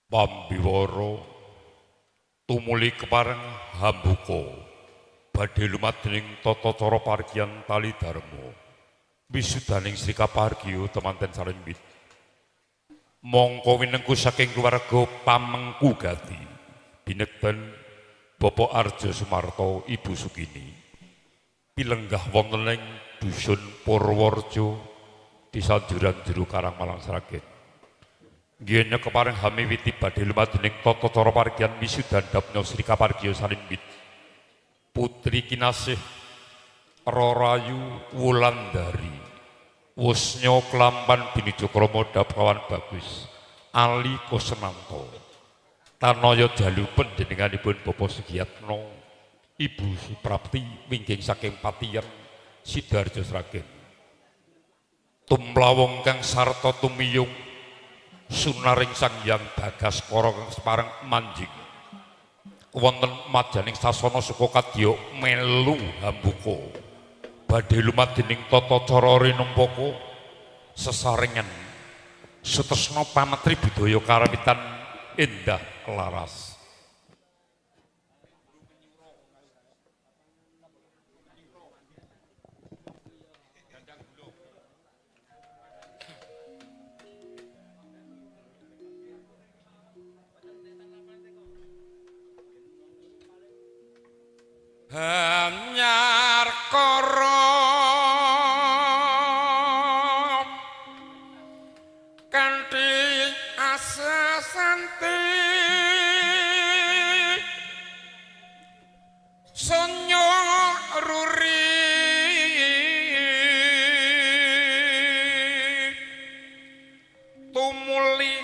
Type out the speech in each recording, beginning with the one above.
Pambiwara tumuli kepareng hambuka badhe lumadhening tata cara pargian tali dharma wisudaning Sri Kapargiya temanten salembit mongko winengku saking keluarga Pamengku Gati binekten Bapak Arjo Sumarto Ibu Sukini pilenggah wonten ing dusun Purworejo Desa Juran Jero Karangmalang Sragen. Nggih kepareng hamiwiti badhe lumadhening tata cara pargian wisudan Dapna Sri Kapargiya salembit Putri Kinasih Rarayu Wulandari Wusnya Klampan Binuja Krama Dapawan Bagus Ali Kosenanto Tanaya Jalu panjenenganipun Bapak Sugiyatna Ibu Suprapti wingging saking Patiyan Sidoarjo Sragen tumlawong kang sarta tumiyung sunaring Sang Hyang Bagaskara kang separeng manjing wonten majaning sasana suka kadya melu hambuka badhe lumadhening tata cara rinempaka sesarengan sutresna pametri budaya karawitan endah laras. Hanyar koro kanthi asa santi sonyo ruri tumuli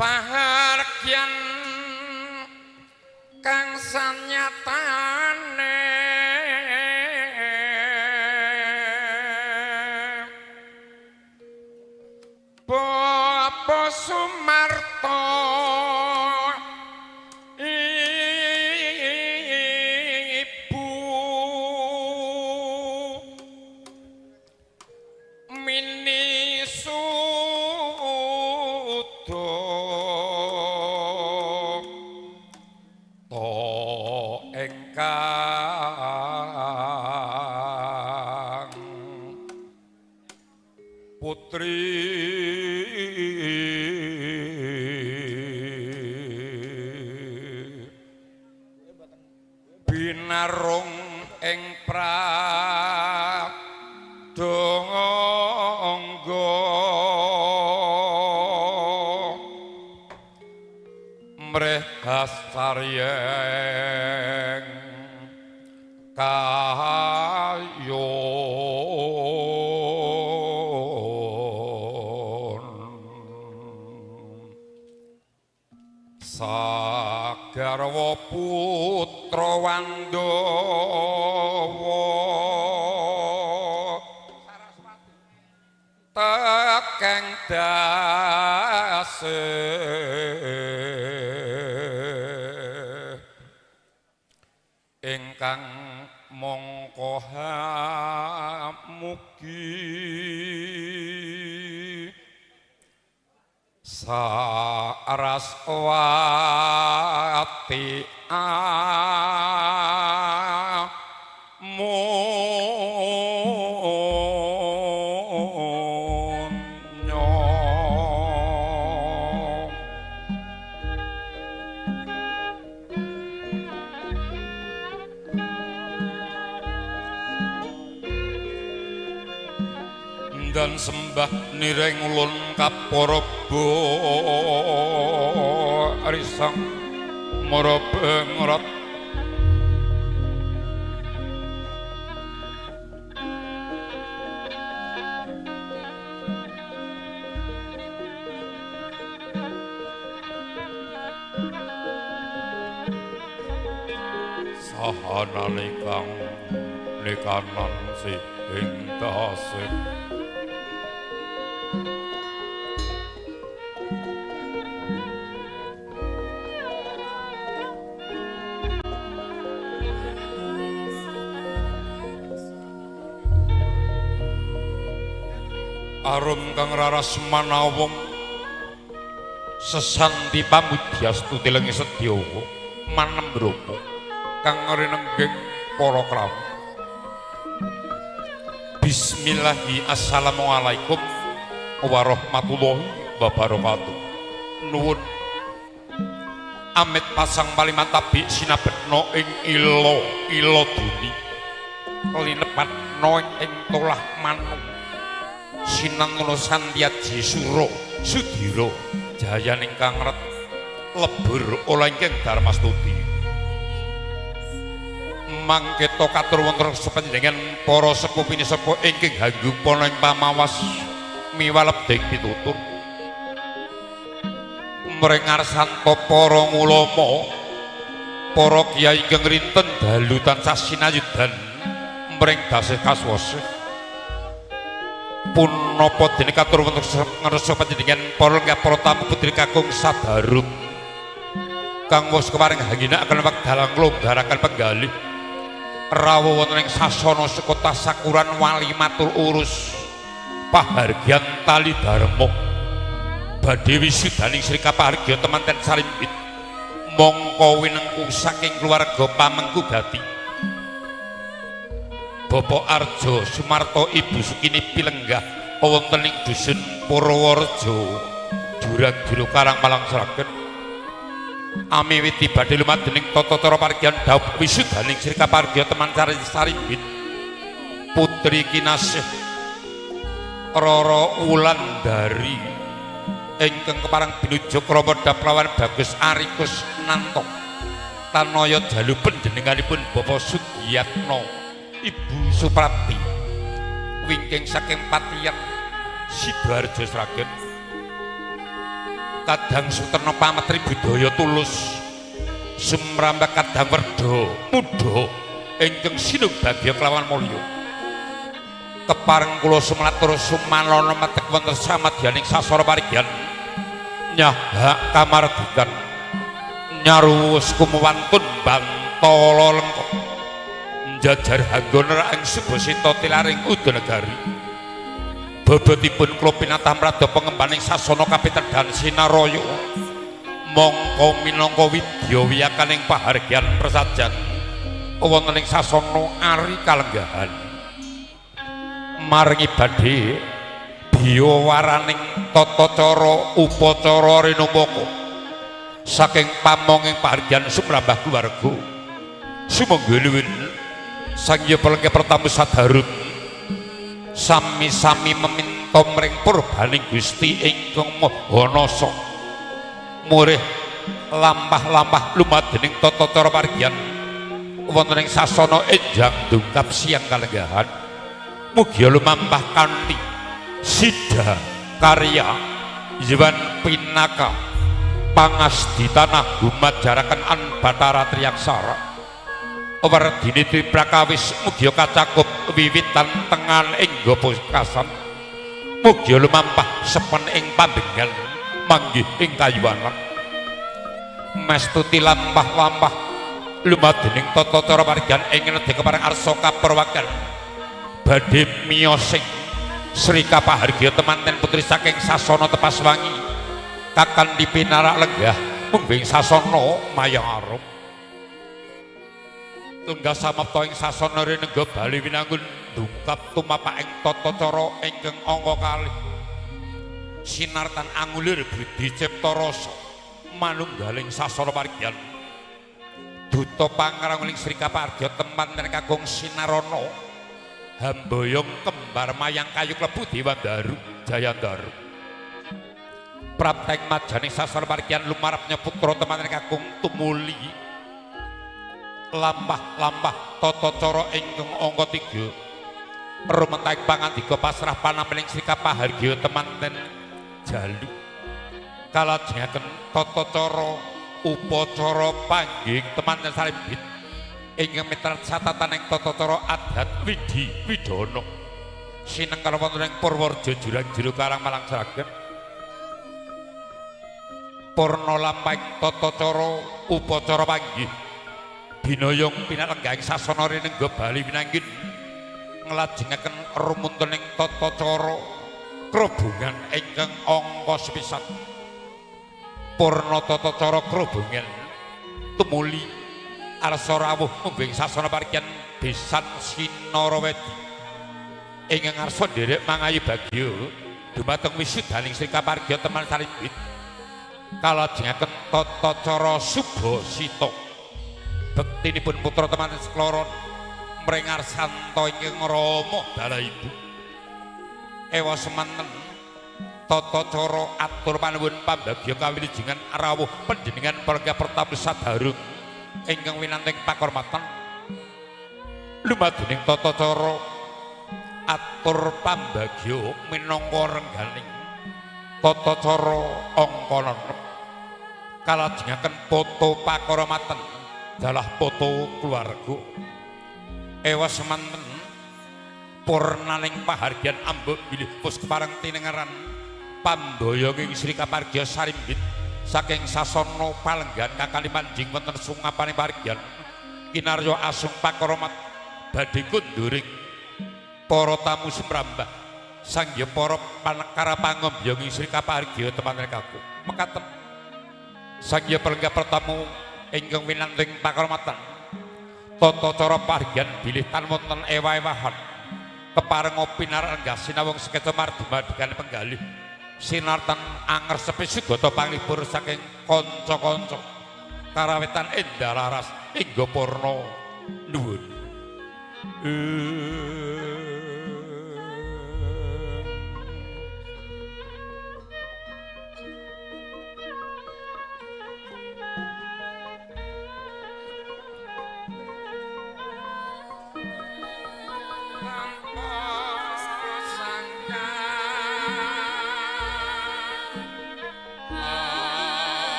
pahargyan kang sanyatane Bapak Sumarto Ibu Mini engkang putri binarung ing pradonga mrehas saryeng kayon sagarwa putra Wandawa tekeng dase ingkang mongko mugi saraswati dan sembah nireng ulun kaparaba risang marabengrat sahana nikang nikanan si ing tasih arum kang raras manawong sesanti pamudyastuti lengi sedyawa manembromo kang rinengging para krawu. Bismillahi assalamualaikum warahmatullahi wabarakatuh. Nuwun amit pasang palimantabi sinabetna ing ila duni linepatna ing tolah manung sinanuna sandyaji sura sudira jayan ingkang ret lebur ola ingkang darmastuti mangketa katur wonten sapanjenengan para sepuh pinisepuh ingkang hanggupana ing pamawas miwalep ding pitutur mrengarsanta para ulama para kiai ingkang rinten dalu tansah sinayudan mring dasih kaswasa punapa dene katur wonten ngarsa panjenengan para tamu putri kakung sadarut kang wis keparing hanginakaken wekdal nglonggaraken penggalih rawuh wonten ing sasana sekota sakuran wali matur urus pahargyan tali dharma badhe wisudaning Sri Kapahargya temanten salimpit mongko winengku saking keluarga pamengku gati Bapak Arjo Sumarto Ibu Sukini Pilenggah wonten ing dusun Purworejo Jurang Juru Karang Malang Sragen amiwiti badhe lumadening tata cara pargyan dawuh wisudaning Sri Kapahargya teman sarimbit putri kinasih Roro Wulandari ingkang keparang binujuk rama daplawan Bagus Arikus Nanto tanaya dalu panjenenganipun Bapak Sugiyatno Ibu Suprapti wingking saking Patiyan Sidoarjo Sragen kadang Suterno Pametri Budaya Tulus sumrambah kadang Werda Muda ingkang sinung bagya kelawan mulya kepareng kula sumatur sumanana metek wonten samadyaning sasara parigyan nyahak kamardikan nyaruwus kumwantun bantala lengkap jajar hanggoner ing subasita tilaring udanegari bobotipun kula pinatah mrada pengembaning sasana kapitedhan Sinaraya mongko minangka widya wiyakaning pahargyan prasajan wonten ing sasana Ari Kalenggahan maringi badhe biawaraning tata cara upacara rinupaka saking pamonging pahargyan sumrambah keluarga sumangga nuwun Sangya Pelengke Pertamu Sadarut sami-sami meminta mring purbaning Gusti ingkang Maha Nasa murih lampah-lampah lumadening tata cara pahargyan wonten ing sasana enjang dungkap Siang Kalenggahan mugi lumampah kanthi sida karya Iwan Pinaka pangasditana gumajaraken an Bathara Triaksara wardine Triprakawis mugi kacakup wiwitan tengan ing Gopakasan mugi lumampah sepen ing pandengan manggih ing kayuwanan mestuti lampah-lampah lumadening tata cara pahargyan ing nedhi kepareng arsa kaperwakan badhe miyosing Sri Kapahargya temanten putri saking sasana Tepaswangi kakan dipinarak lenggah mungging sasana Mayang Arum tunggah samapta ing sasana Rinengga Bali winangun dungkap tumapak ing tata cara ingkang angka kalih sinartan angulir budi cipta rasa manunggaling sasana pahargyan duta pangranguling Sri Kapahargya temanten kakung Sinarana Hamboyong kembar mayang kayu klebu Dewandaru Jayandaru prapteng majaning sasana pahargyan lumarapnya putra temanten kakung tumuli lampah-lampah tata cara ingkang angka 3 rumenting pangandika pasrah panampiling Sri Kapahargya temanten jalu kalajengaken tata cara upacara panggih temanten sarimbit ingkang mitrat catatan ing tata cara adat Widhi Widana sinengkala wonten ing Purworejo Jurang Juru Karang Malang Sragen purna lampahing tata cara upacara panggih binayong pinalenggaing sasana Rinengga Bali winanggih nglajengaken rumuntuning tata cara krobongan ingkang angka sepisan purna tata cara krobongan tumuli arsa rawuh mumbing sasana parigyan Besan Sinarawedi ingkang arsa nderek mangayu bagya dumateng wisudaning Sri Kapargya teman sarimbit kalajengaken tata cara Subasita bektinipun putra teman sekloron mrengar santo ingkang Rama Dalaibu ewa semanten tata cara atur panuwun pambagya kawilujengan rawuh panjenengan para pertamu sadarung ingkang winanting pakurmatan lumadening tata cara atur pambagya minangka rengganing tata cara angkana kalajengaken poto pakurmatan dalah poto keluarga ewa semanten purnaning pahargyan ambek bilih puskepareng tinengeran pambaya ing Sri Kapargya sarimbit saking sasana palenggan kakalimanjing wonten sungapaning pahargyan kinarya asung pakurmat badhe kunduring para tamu semrambah sangya para panekara pangombyong ing Sri Kapargya teman-teman kaku mekaten sangya pelengga pertamu ingkang winanting pakurmatan tata cara pahargyan bilih tan wonten ewa-ewahan kepareng pinarenggah sinawung sekeca mardumadegan penggalih sinartan anger sepi sugata panglipur saking kanca-kanca karawitan endah laras hingga purna nuwun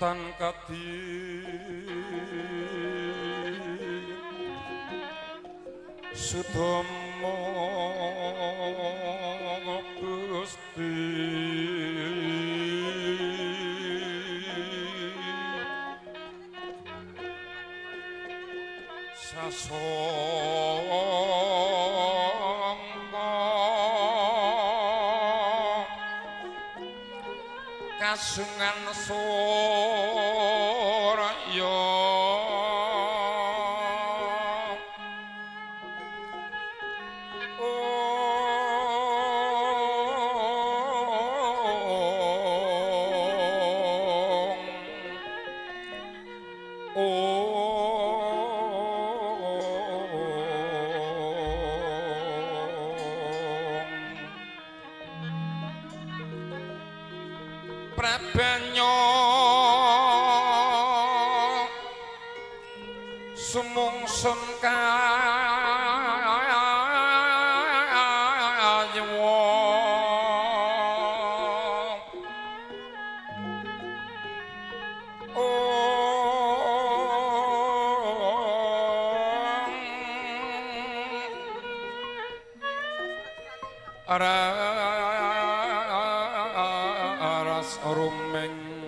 tan kadi sutama Gusti sasongko kasungan Surya Prabanyo aras rumeng